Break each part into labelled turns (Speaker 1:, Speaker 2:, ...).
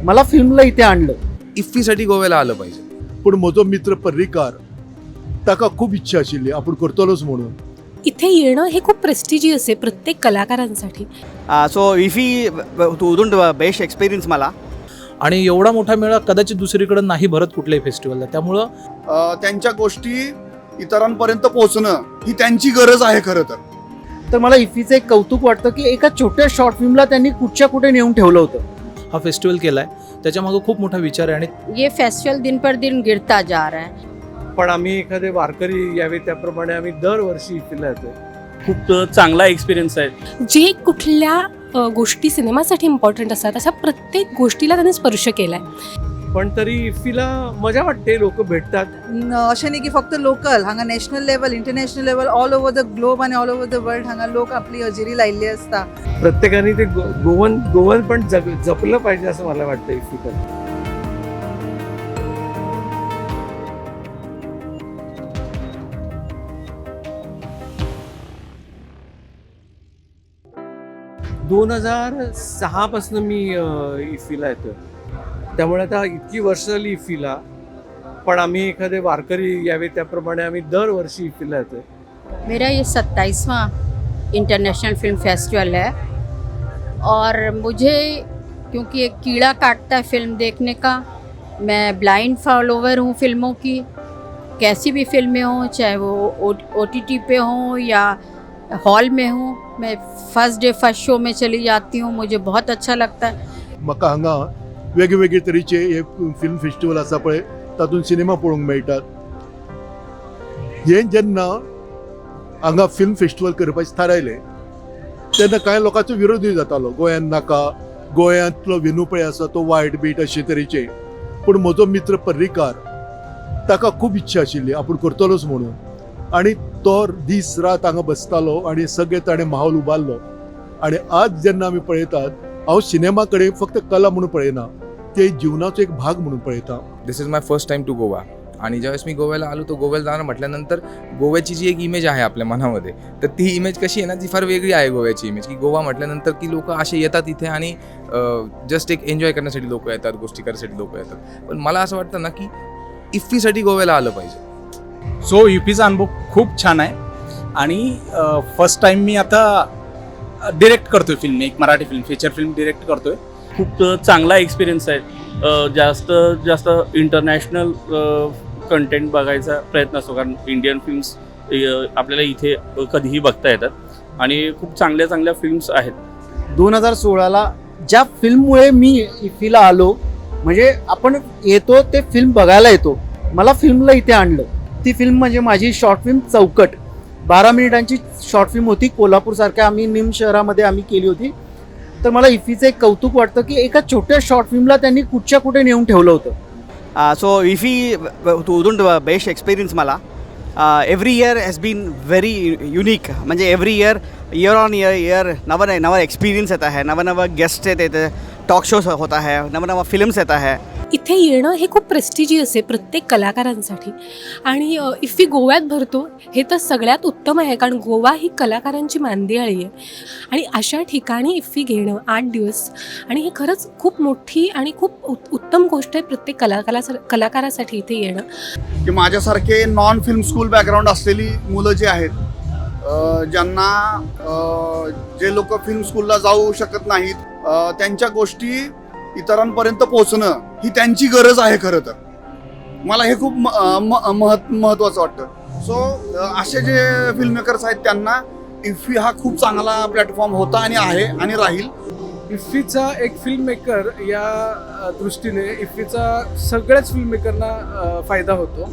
Speaker 1: मला फिल्मला इथे आणलं.
Speaker 2: इफ्फीसाठी गोव्याला आलं पाहिजे.
Speaker 3: पण म्हजो मित्र पर्रीकार ताका खूप इच्छा आशिल्ली आपण करतलोच म्हणून.
Speaker 4: इथे येणं हे खूप प्रेस्टिजियस आहे प्रत्येक कलाकारांसाठी.
Speaker 5: So IFFI wouldn't best experience मला.
Speaker 6: आणि एवढा मोठा मेळा कदाचित दुसरीकडे नाही भरत कुठल्याही फेस्टिवलला. त्यामुळं
Speaker 7: त्यांच्या गोष्टी इतरांपर्यंत पोहोचणं ही त्यांची गरज आहे खरं तर.
Speaker 1: तर मला इफ्फीचं एक कौतुक वाटतं की एका छोट्या शॉर्ट फिल्मला त्यांनी कुठच्या कुठे नेऊन ठेवलं होतं.
Speaker 6: हा फेस्टिवल केलाय त्याच्यामागे खूप मोठा विचार आहे. आणि
Speaker 8: ये फेस्टिवल दिन पर दिन गिरता जा रहा है.
Speaker 9: पण आम्ही एखादे वारकरी यावे त्याप्रमाणे आम्ही दरवर्षी इफ्फीला येतो.
Speaker 10: खूप चांगला एक्सपिरियन्स आहे.
Speaker 4: जे कुठल्या गोष्टी सिनेमासाठी इम्पॉर्टंट असतात अशा प्रत्येक गोष्टीला त्यांनी स्पर्श केलाय.
Speaker 9: पण तरी इफ्फीला मजा वाटते, लोक भेटतात.
Speaker 11: अशें न्ही की फक्त लोकल, हांगा national level, international level, all over the globe आणि ऑल ओवर द वर्ल्ड हांगा लोक आपली हजेरी लायिल्ली असता.
Speaker 9: प्रत्येकाने ते गोवन पण जपलं पाहिजे असं मला वाटतं इफ्फीकडे. दोन 2006 पासून मी इफ्फीला येतोय. त्यामुळे आता इतकी वर्ष झाली इफ्फीला. पण आम्ही एखादे वारकरी यावे त्याप्रमाणे आम्ही दरवर्षी इफ्फीला येतोय.
Speaker 8: मेरा ये 27वां इंटरनेशनल फिल्म फेस्टिवल है और मुझे क्योंकि एक कीड़ा काटता है फिल्म देखने का. मैं ब्लाइंड फॉलोवर हूँ फिल्मों की. कैसी भी फिल्में हों, चाहे वो OTT पे हों या हॉल में हूँ, मैं फर्स्ट डे फर्स्ट शो में चली जाती हूँ. मुझे बहुत अच्छा लगता है.
Speaker 3: म्हाका हांगा वेगवेगळे तरेचे हे फिल्म फेस्टिवल आसा पळय तातूंत सिनेमा पळोवंक मेळटात. हे जेन्ना हांगा फिल्म फेस्टिवल करपाचें थारायलें तेन्ना कांय लोकांचो विरोधूय जातालो. गोंयांत नाका, गोंयांतलो वेनू पळय आसा तो वायट बीट अशे तरेचे. पूण म्हजो मित्र पर्रीकार ताका खूब इच्छा आशिल्ली आपण करतलोच म्हणून. आणि तो दीस रात हांगा बसतालो आणि सगळे ताणें माहोल उबारलो. आणि आज जेन्ना आमी पळयतात हांव सिनेमा कडेन फक्त कला म्हणून पळयना, ते जीवनाचो एक भाग म्हणून पळयता.
Speaker 2: This is my first time to Goa. आणि ज्यावेळेस मी गोव्याला आलो तो गोव्याला जाणार म्हटल्यानंतर गोव्याची जी एक इमेज आहे आपल्या मनामध्ये, तर ती इमेज कशी आहे ना, ती फार वेगळी आहे गोव्याची इमेज. की गोवा म्हटल्यानंतर की लोक असे येतात इथे आणि जस्ट एक एन्जॉय करण्यासाठी लोक येतात, गोष्टी करण्यासाठी लोक येतात. पण मला असं वाटतं ना की इफ्फीसाठी गोव्याला आलं पाहिजे.
Speaker 10: सो इफ्फीचा अनुभव खूप छान आहे. आणि फर्स्ट टाइम मी आता डिरेक्ट करतोय फिल्म, एक Marathi film, feature film direct करतोय. खूप चांगला एक्सपिरियन्स आहे. जास्त इंटरनॅशनल कंटेंट बघायचा प्रयत्न असतो, कारण इंडियन फिल्म्स आपल्याला इथे कधीही बघता येतात आणि खूप चांगल्या चांगल्या फिल्म्स आहेत.
Speaker 1: 2016ला ज्या फिल्ममुळे मी इफ्फीला आलो, म्हणजे आपण येतो ते फिल्म बघायला येतो, मला फिल्मला इथे आणलं. ती फिल्म म्हणजे माझी शॉर्ट फिल्म चौकट. 12 मिनिटांची शॉर्ट फिल्म होती. कोल्हापूरसारख्या आम्ही निम शहरामध्ये आम्ही केली होती. तर मला इफ्फीचं एक कौतुक वाटतं की एका छोट्या शॉर्ट फिल्मला त्यांनी कुठच्या कुठे नेऊन ठेवलं होतं.
Speaker 5: So IFFI wouldn't best experience मला. Every year has been very unique. म्हणजे एव्हरी ईयर ऑन ईयर नवा एक्सपिरियन्स येता है, नवा गेस्ट येते, टॉक शोज होता है, नवा फिल्म्स येता है.
Speaker 4: इथे येणं हे खूप प्रेस्टिजियस आहे प्रत्येक कलाकारांसाठी. आणि इफ्फी गोव्यात भरतो हे तर सगळ्यात उत्तम आहे, कारण गोवा ही कलाकारांची मांदियाळी आहे. आणि अशा ठिकाणी इफ्फी घेणं 8 दिवस, आणि हे खरंच खूप मोठी आणि खूप उत्तम गोष्ट आहे प्रत्येक कलाकारासाठी इथे येणं.
Speaker 7: की माझ्यासारखे नॉन फिल्म स्कूल बॅकग्राऊंड असलेली मुलं जे आहेत, ज्यांना जे लोक फिल्म स्कूलला जाऊ शकत नाहीत, त्यांच्या गोष्टी इतरांपर्यंत पोहोचणं ही त्यांची गरज आहे खरं तर. मला हे खूप महत्त्वाचं वाटतं. सो असे जे फिल्ममेकर्स आहेत त्यांना इफ्फी हा खूप चांगला प्लॅटफॉर्म होता आणि आहे आणि राहील.
Speaker 9: इफ्फीचा एक फिल्म मेकर या दृष्टीने इफ्फीचा सगळ्याच फिल्म मेकरना फायदा होतो.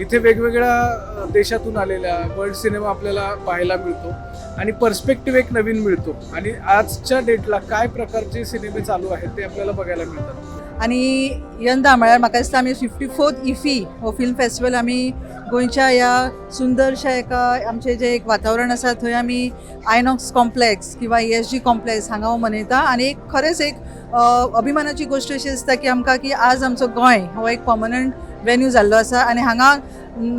Speaker 9: इथे वेगवेगळ्या देशातून आलेल्या वर्ल्ड सिनेमा आपल्याला पाहायला मिळतो आणि पर्स्पेक्टिव्ह एक नवीन मिळतो. आणि आजच्या डेटला काय प्रकारचे सिनेमे चालू आहेत ते आपल्याला बघायला मिळतात.
Speaker 11: आणि यंदा म्हळ्यार म्हाका दिसता आमी 54th इफ्फी हो फिल्म फेस्टिवल आमी गोंयच्या ह्या सुंदरशा एका आमचें जें एक वातावरण आसा थंय आमी आयनॉक्स कॉम्प्लेक्स किंवा ESG कॉम्प्लेक्स हांगा मनयता. आनी एक खरेंच एक अभिमानाची गोष्ट अशी दिसता की आमकां की आज आमचो गोंय हो एक पर्मनंट वेन्यू जाल्लो आसा. आनी हांगा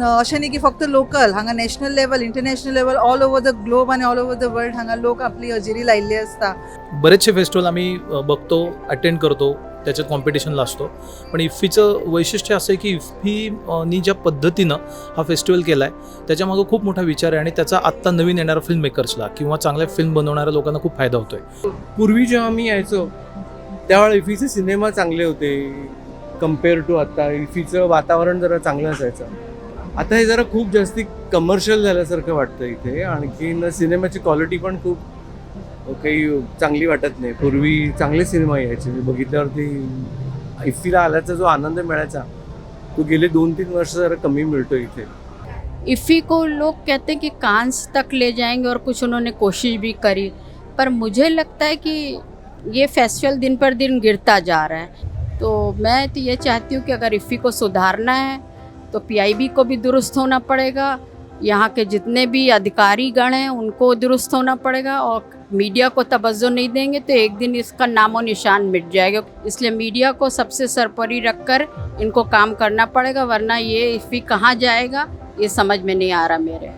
Speaker 11: अशें न्ही की फक्त लोकल, हांगा national level, international level, all over the globe आणि ऑल ओवर द वर्ल्ड हांगा लोक आपली हजेरी लायिल्ली असता.
Speaker 6: बरेचसे फेस्टिवल आम्ही बघतो, अटेंड करतो. त्याच्यात कॉम्पिटिशनला असतो. पण इफ्फीचं वैशिष्ट्य असं आहे की इफ्फीनी ज्या पद्धतीनं हा फेस्टिवल केला आहे त्याच्यामागं खूप मोठा विचार आहे आणि त्याचा आत्ता नवीन येणाऱ्या फिल्म मेकर्सला किंवा चांगल्या फिल्म बनवणाऱ्या लोकांना खूप फायदा होतो आहे.
Speaker 9: पूर्वी जेव्हा आम्ही यायचो त्यावेळेला इफीचे सिनेमा चांगले होते कम्पेअर टू आता. इफीचं वातावरण जरा चांगलं असायचं. आता हे जरा खूप जास्ती कमर्शियल झाल्यासारखं वाटतं इथे. आणखीन सिनेमाची क्वालिटी पण खूप काही चांगली वाटत नाही. पूर्वी चांगले सिनेमा यायचे बघितल्यावरती. इफ्फीला आल्याचा जो आनंद मिळायचा तो गेले 2-3 वर्ष जरा कमी मिळतो इथे.
Speaker 8: इफ़ी को लोग कहते हैं कि कांस तक ले जाएंगे और कुछ उन्होंने कोशिश भी करी, पर मुझे लगता है कि ये फेस्टिवल दिन पर दिन गिरता जा रहा है. तो मैं तो ये चाहती हूँ कि अगर इफ़ी को सुधारना है तो पीआईबी को भी दुरुस्त होना पड़ेगा, यहाँ के जितने भी अधिकारी गण हैं उनको दुरुस्त होना पड़ेगा, और मीडिया को तवज्जो नहीं देंगे तो एक दिन इसका नामो निशान मिट जाएगा. इसलिए मीडिया को सबसे सरपरी रखकर इनको काम करना पड़ेगा, वरना ये इफ़ी कहाँ जाएगा ये समझ में नहीं आ रहा मेरे.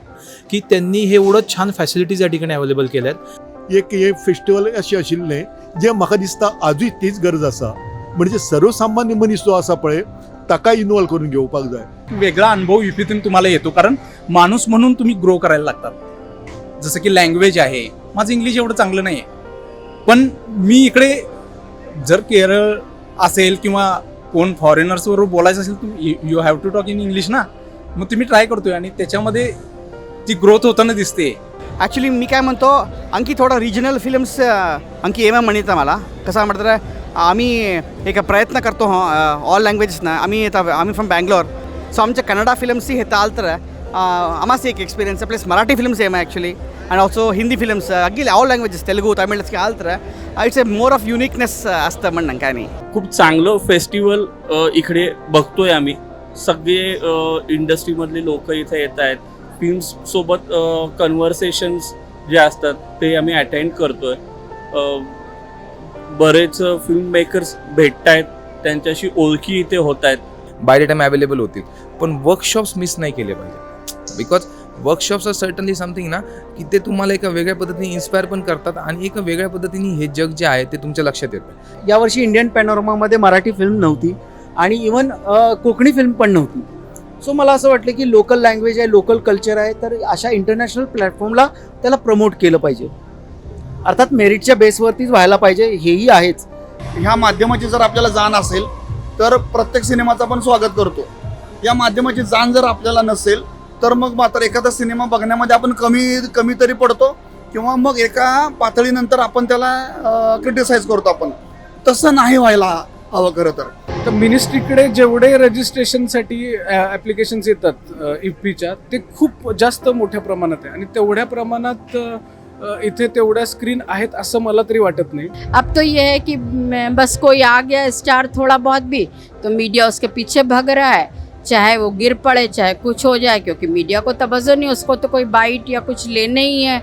Speaker 6: की त्यांनी हे एवढं छान फॅसिलिटीज या ठिकाणी अवेलेबल केल्या आहेत.
Speaker 3: एक हे फेस्टिवल अशें आशिल्लें जे म्हाका दिसता आजूय तीच गरज आसा. म्हणजे सर्वसामान्य मनीस जो आसा पळय ताका इन्वॉल्व करून घेवपाक जाय.
Speaker 10: वेगळा अनुभव इफीतून तुम्हाला येतो, कारण माणूस म्हणून तुम्ही ग्रो करायला लागतात. जसं की लँग्वेज आहे, माझं इंग्लिश एवढं चांगलं नाही आहे, पण मी इकडे जर केरळ असेल किंवा कोण फॉरेनर्सबरोबर बोलायचं असेल तुम्ही you have to talk in English ना, मग तुम्ही ट्राय करतोय आणि त्याच्यामध्ये ती ग्रोथ होताना दिसते.
Speaker 5: ॲक्च्युली मी काय म्हणतो, आणखी थोडं रिजनल फिल्म्स आणखी एम म्हणायचं मला. कसं म्हणतात, आम्ही एक प्रयत्न करतो ऑल लँग्वेजेसना. आम्ही फ्रॉम बँगलोर, सो आमच्या कन्नडा फिल्म्स येता आलतर आमास एक एक्सपिरियन्स प्लस मराठी फिल्म्स आहे actually, and also Hindi films again all languages Telugu तमिळच आलतर it's a more of uniqueness असतं म्हणणं काय नाही.
Speaker 12: खूप चांगलं फेस्टिवल इकडे बघतोय आम्ही. सगळे इंडस्ट्रीमधले लोक इथे येत आहेत. फिल्म्ससोबत कन्व्हर्सेशन्स जे असतात ते आम्ही अटेंड करतोय. बरेच फिल्म मेकर्स भेटत आहेत, त्यांच्याशी ओळखी इथे होत आहेत.
Speaker 2: बाय द टाईम अवेलेबल होतील, पण वर्कशॉप्स मिस नाही केले पाहिजे. Because workshops are certainly something ना की ते तुम्हाला एका वेगळ्या पद्धतीने इन्स्पायर पण करतात आणि एका वेगळ्या पद्धतीने हे जग जे आहे ते तुमच्या लक्षात येतं.
Speaker 1: यावर्षी इंडियन पॅनोरमामध्ये मराठी फिल्म नव्हती आणि इवन कोकणी फिल्म पण नव्हती. सो मला असं वाटलं की लोकल लँग्वेज आहे, लोकल कल्चर आहे, तर अशा इंटरनॅशनल प्लॅटफॉर्मला त्याला प्रमोट केलं पाहिजे. अर्थात मेरिटच्या बेसवरतीच व्हायला पाहिजे, हेही आहेच.
Speaker 7: ह्या माध्यमाची जर आपल्याला जाण असेल तर प्रत्येक सिनेमाचं आपण स्वागत करतो. या माध्यमाची जाण जर आपल्याला नसेल तर मग मात्र एखादा सिनेमा बघण्यामध्ये आपण कमी तरी पडतो, किंवा मग एका पातळीनंतर आपण त्याला क्रिटिसाइज करतो. आपण तसं नाही व्हायला हवं खरं तर.
Speaker 9: तर मिनिस्ट्रीकडे जेवढे रजिस्ट्रेशनसाठी ॲप्लिकेशन्स येतात इफ्फीच्या ते खूप जास्त मोठ्या प्रमाणात आहे, आणि तेवढ्या प्रमाणात इथे तेवढ्या स्क्रीन आहेत असं मला तरी वाटत नाही.
Speaker 8: अब तो ये है कि बस कोई आ गया स्टार थोड़ा बहुत भी तो मीडिया उसके पीछे भाग रहा है, चाहे वो गिर पड़े चाहे कुछ हो जाए, क्योंकि मीडिया को तवज्जो नहीं, उसको तो कोई बाइट या कुछ लेने ही है,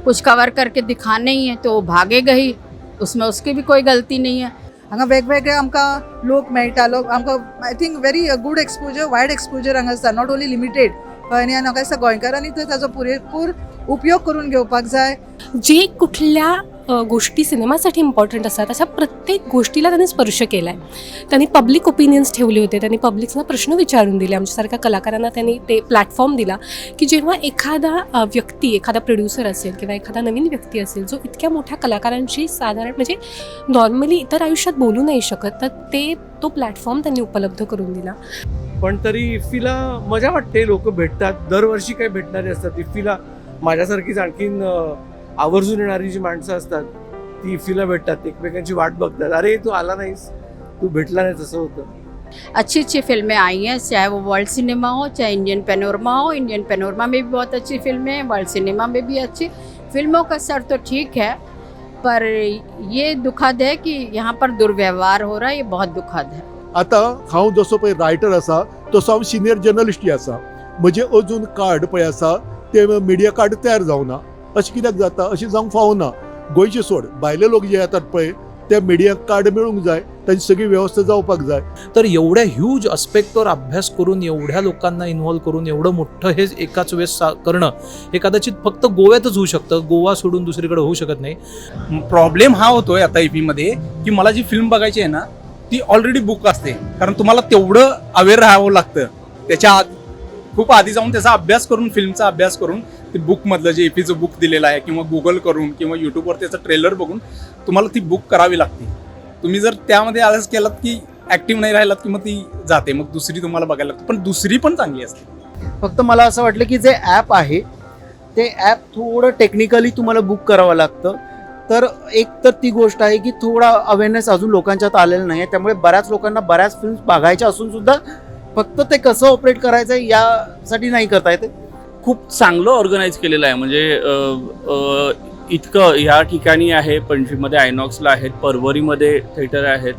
Speaker 8: कुछ कवर करके दिखाने ही है, तो वो भागेगा ही, उसमें उसकी भी कोई गलती नहीं है.
Speaker 11: हांगा वेगवेगळे आमकां लोक मेळटा. लोक आमकां I think very good exposure, wide exposure हांगा आसता, नॉट ओन्ली लिमिटेड. आनी म्हाका दिसता गोंयकारांनी तर ताजो पुरेपूर उपयोग करून घेवपाक जाय.
Speaker 4: जे कुठल्या गोष्टी सिनेमासाठी इम्पॉर्टंट असतात अशा प्रत्येक गोष्टीला त्यांनी स्पर्श केला आहे. त्यांनी पब्लिक ओपिनियन्स ठेवले होते, त्यांनी पब्लिकना प्रश्न विचारून दिले. आमच्यासारख्या कलाकारांना त्यांनी ते प्लॅटफॉर्म दिला की जेव्हा एखादा व्यक्ती, एखादा प्रोड्युसर असेल किंवा एखादा नवीन व्यक्ती असेल जो इतक्या मोठ्या कलाकारांशी साधारण म्हणजे नॉर्मली इतर आयुष्यात बोलू नाही शकत, तर तो प्लॅटफॉर्म त्यांनी उपलब्ध करून दिला.
Speaker 9: पण तरी इफ्फीला मजा वाटते, लोक भेटतात, दरवर्षी काही भेटणारे असतात. इफ्फीला माझ्यासारखीच आणखीन आवर्जून येणारी जी माणसं असतात ती इफ्फीला भेटतात, एकमेकांची वाट बघतात. अरे तू आला नाहीस, तू भेटला नाही, तसं होतं.
Speaker 8: अच्छी अच्छी फिल्में आई हैं, चाहे वो वर्ल्ड सिनेमा हो चाहे इंडियन पैनोरमा हो. इंडियन पैनोरमा में भी बहुत अच्छी फिल्में हैं, वर्ल्ड सिनेमा में भी अच्छी फिल्मों का स्तर तो ठीक है, पर ये दुखद है कि यहाँ पर दुर्व्यवहार हो रहा है, ये बहुत दुखद है.
Speaker 3: आता हांव जसो पळय रायटर आसा तसो हांव सिनियर जर्नलिस्टूय आसा. म्हजे अजून कार्ड पळय आसा ते मिडिया कार्ड तयार जावना. अशें कित्याक जाता? अशें जावंक फावना. गोंयचे सोड, भायले लोक जे येतात पळय त्या मिडिया कार्ड मेळूंक जाय, ताची सगळी व्यवस्था जावपाक जाय.
Speaker 6: तर एवढ्या ह्यूज अस्पेक्टवर अभ्यास करून, एवढ्या लोकांना इन्व्हॉल्व करून एवढं मोठं हे एकाच वेळेस करणं हे कदाचित फक्त गोव्यातच होऊ शकतं, गोवा सोडून दुसरीकडे होऊ शकत नाही.
Speaker 10: प्रॉब्लेम हा होतोय आता इफीमध्ये की मला जी फिल्म बघायची आहे ना ती ऑलरेडी बुक असते, कारण तुम्हाला तेवढं अवेअर राहावं लागतं त्याच्या खूप आधी जाऊन त्याचा अभ्यास करून, फिल्मचा अभ्यास करून, ते बुकमधलं जे इफीचं बुक दिलेलं आहे किंवा गुगल करून किंवा यूट्यूबवर त्याचं ट्रेलर बघून तुम्हाला ती बुक करावी लागते. तुम्ही जर त्यामध्ये आळस केलात की ॲक्टिव्ह नाही राहिलात की मग ती जाते, मग दुसरी तुम्हाला बघायला लागते, पण दुसरी पण चांगली असते.
Speaker 1: फक्त मला असं वाटलं की जे ॲप आहे ते ॲप थोडं टेक्निकली तुम्हाला बुक करावं लागतं. तर एक तर ती गोष्ट आहे की थोडा अवेअरनेस अजून लोकांच्यात आलेला नाही आहे, त्यामुळे बऱ्याच लोकांना बऱ्याच फिल्म्स बघायच्या असून सुद्धा फक्त ते कसं ऑपरेट करायचं यासाठी नाही करता येते.
Speaker 12: खूप चांगलं ऑर्गनाईज केलेलं आहे. म्हणजे इतकं ह्या ठिकाणी आहे, पणजीमध्ये आयनॉक्सला आहेत, परवरीमध्ये थिएटर आहेत.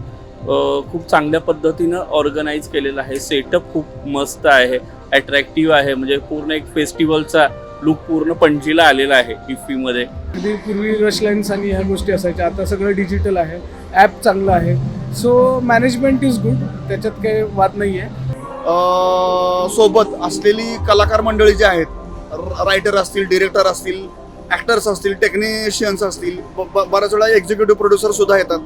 Speaker 12: खूप चांगल्या पद्धतीनं ऑर्गनाईज केलेलं आहे. सेटअप खूप मस्त आहे, अट्रॅक्टिव्ह आहे. म्हणजे पूर्ण एक फेस्टिवलचा लुक पूर्ण पणजीला आलेला आहे इफ्फीमध्ये.
Speaker 9: अगदी पूर्वी रश लाईन्स आणि ह्या गोष्टी असायच्या, आता सगळं डिजिटल आहे, ॲप चांगलं आहे. सो मॅनेजमेंट इज गुड, त्याच्यात काही वाद नाही आहे.
Speaker 7: सोबत असलेली कलाकार मंडळी जी आहेत, रायटर असतील, डिरेक्टर असतील, ॲक्टर्स असतील, टेक्निशियन्स असतील, बऱ्याच वेळा एक्झिक्युटिव्ह प्रोड्युसर सुद्धा येतात,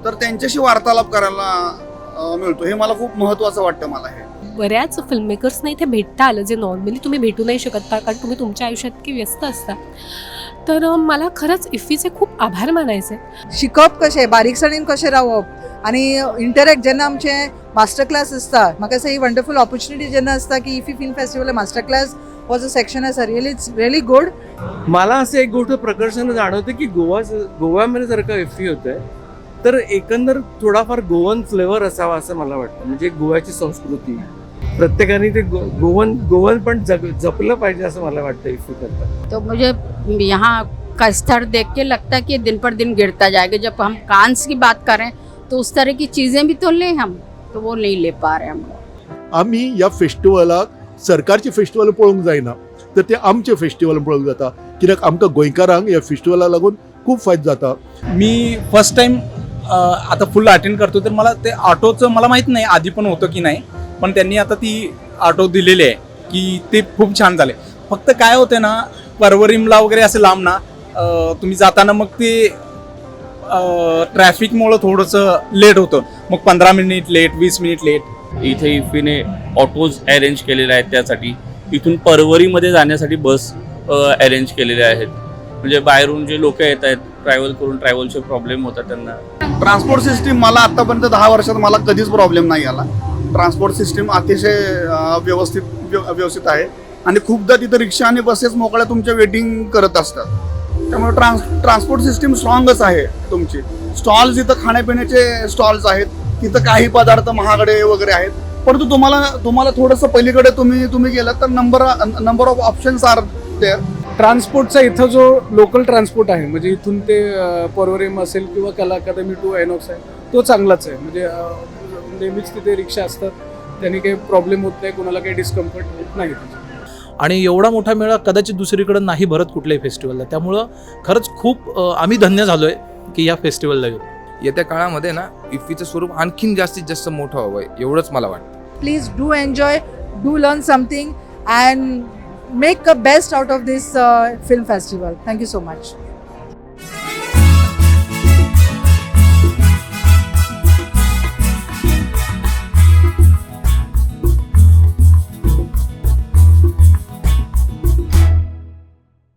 Speaker 7: तर त्यांच्याशी वार्तालाप करायला मिळतो. हे मला खूप महत्त्वाचं वाटतं. मला हे
Speaker 4: बऱ्याच फिल्ममेकर्सना इथे भेटता आलं, जे नॉर्मली तुम्ही भेटू नाही शकत, कारण तुम्ही तुमच्या आयुष्यात इतकी व्यस्त असता. तर मला खरंच इफ्फीचे खूप आभार मानायचे.
Speaker 11: शिकप कशें, बारीकसाणेन कशें रावप आनी इंटरॅक्ट जेन्ना आमचे मास्टर क्लास आसता. म्हाका दिसता ही वंडरफूल ऑपॉर्च्युनिटी जेन्ना असता की IFFI film festival master class was a section आसा. It's really good.
Speaker 9: मला असं एक गोष्ट प्रकर्षानं जाणवतं की गोव्यामध्ये जर का इफ्फी होतंय तर एकंदर थोडाफार गोवन फ्लेवर असावा असं मला वाटतं. म्हणजे गोव्याची संस्कृती प्रत्येकाने ते गोवन पण जपलं पाहिजे असं मला वाटतं इफ्फी करता.
Speaker 8: तो मुझे यहाँ का स्तर देख के लगता है कि दिन पर दिन गिरता जाएगा. जब हम कांस की बात करें तो उस तरह की चीज़ें भी तो लें हम, तो वो नहीं ले पा रहे हम.
Speaker 3: आम्ही या फेस्टिवलाक सरकारचे फेस्टिवल पळोवंक जायना, तर ते आमचे फेस्टिवल पळोवंक जाता. कित्याक आमकां गोंयकारांक ह्या फेस्टिवलाक लागून खूप फायदो जाता.
Speaker 10: मी फर्स्ट टाइम आता फुल अटेंड करतो, तर मला ते ऑटोचं मला माहीत नाही आधी पण होतं की नाही, पण त्यांनी आता ती ऑटो दिलेली आहे की ते खूप छान झाले. फक्त काय होते ना, परवरीमला वगैरे असं लांब ना, तुम्ही जाताना मग ते ट्रॅफिकमुळं थोडंसं लेट होतं. मग 15 मिनिट लेट, 20 मिनिट लेट.
Speaker 12: इथे इफ्फीने ऑटोज अरेंज केलेले आहेत त्यासाठी. इथून परवरीमध्ये जाण्यासाठी बस अरेंज केलेले आहेत. म्हणजे बाहेरून जे लोक येत आहेत ट्रॅव्हल करून, ट्रॅव्हलचे प्रॉब्लेम होतात त्यांना.
Speaker 7: ट्रान्सपोर्ट सिस्टीम मला आतापर्यंत 10 वर्षात मला कधीच प्रॉब्लेम नाही आला. ट्रान्सपोर्ट सिस्टीम अतिशय व्यवस्थित आहे आणि खूपदा तिथं रिक्षा आणि बसेस मोकळ्या तुमच्या वेटिंग करत असतात. त्यामुळे ट्रान्सपोर्ट सिस्टीम स्ट्रॉंगच आहे तुमची. स्टॉल्स इथं खाण्यापिण्याचे स्टॉल्स आहेत, तिथं काही पदार्थ महागडे वगैरे आहेत, परंतु तुम्हाला थोडंसं पलीकडे तुम्ही गेलात तर number of options are there.
Speaker 9: ट्रान्सपोर्टचा इथं जो लोकल ट्रान्सपोर्ट आहे, म्हणजे इथून ते परवरीम असेल किंवा कला अकादमी टू आयनॉक्स आहे, तो चांगलाच आहे. म्हणजे नेहमीच तिथे रिक्षा असतात, त्यांनी काही प्रॉब्लेम होत नाही, कोणाला काही डिस्कम्फर्ट होत नाही.
Speaker 6: आणि एवढा मोठा मेळा कदाचित दुसरीकडे नाही भरत कुठल्याही फेस्टिवलला. त्यामुळं खरंच खूप आम्ही धन्य झालो आहे की या फेस्टिवलला येऊ.
Speaker 2: येत्या काळामध्ये ना इफ्फीचं स्वरूप आणखीन जास्तीत जास्त मोठं हवं आहे, एवढंच मला वाटतं.
Speaker 11: Please do enjoy, do learn something and make a best out of this film festival. Thank you so much.